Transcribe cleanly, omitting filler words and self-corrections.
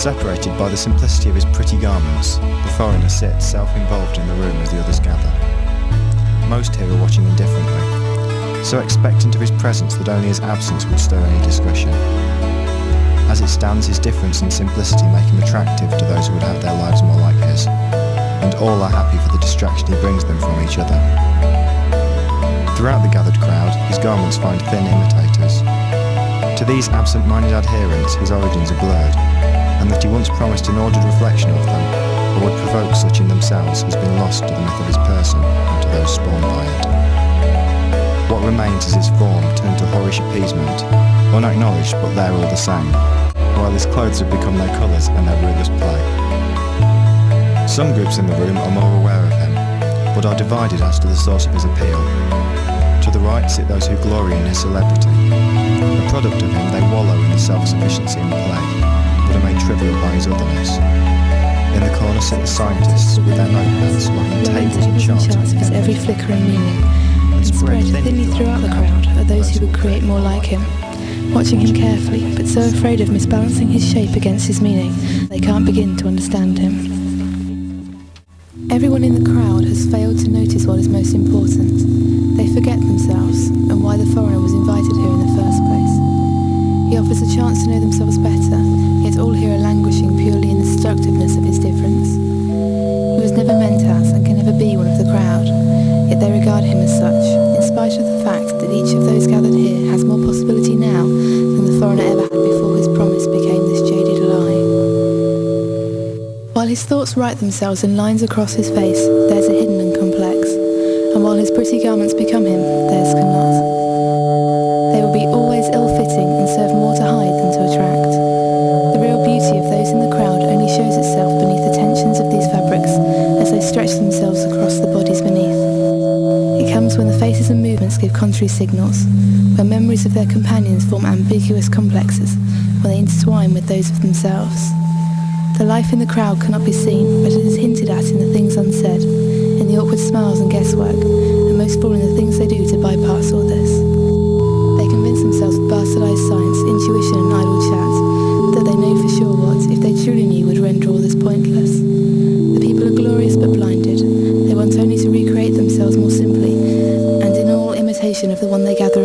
Separated by the simplicity of his pretty garments, the foreigner sits self-involved in the room as the others gather. Most here are watching indifferently, so expectant of his presence that only his absence would stir any discussion. As it stands, his difference and simplicity make him attractive to those who would have their lives more like his, and all are happy for the distraction he brings them from each other. Throughout the gathered crowd, his garments find thin imitators. To these absent-minded adherents, his origins are blurred, and that he once promised an ordered reflection of them, or would provoke such in themselves, has been lost to the myth of his person and to those spawned by it. What remains is his form turned to whorish appeasement, unacknowledged but they're all the same, while his clothes have become their colours and their ruthless play. Some groups in the room are more aware of him, but are divided as to the source of his appeal. To the right sit those who glory in his celebrity. A product of him, they wallow in the self-sufficiency and play, but are made trivial by his otherness. In the corner sit the scientists with their notepads, looking tables and charts of his every flicker and meaning. And spread thinly throughout the crowd are those who would create more like him, watching him carefully, but so afraid of misbalancing his shape against his meaning, they can't begin to understand him. Everyone in the crowd has failed to notice what is most important. They forget themselves and why the foreigner was invited here in the first place. He offers a chance to know themselves better, yet all here are languishing purely in the seductiveness of his difference. He was never meant as and can never be one of the crowd, yet they regard him as such, in spite of the fact that each of those gathered here has more possibility now than the foreigner ever had before his promise became this jaded lie. While his thoughts write themselves in lines across his face, theirs are hidden and complex, and while his pretty garments become him, theirs cannot. They will be always ill-fitting and serve more to hide than to attract. The real beauty of those in the crowd only shows itself beneath the tensions of these fabrics as they stretch themselves across the bodies beneath. It comes when the faces and movements give contrary signals, when memories of their companions form ambiguous complexes, when they intertwine with those of themselves. The life in the crowd cannot be seen, but it is hinted at in the things unsaid, in the awkward smiles and guesswork, and most of all in the things they do to bypass all this. They convince themselves with bastardized science, intuition and idle chat, that they know for sure what, if they truly knew, would render all this pointless. The people are glorious but blinded. They want only to recreate themselves more simply, and in all imitation of the one they gather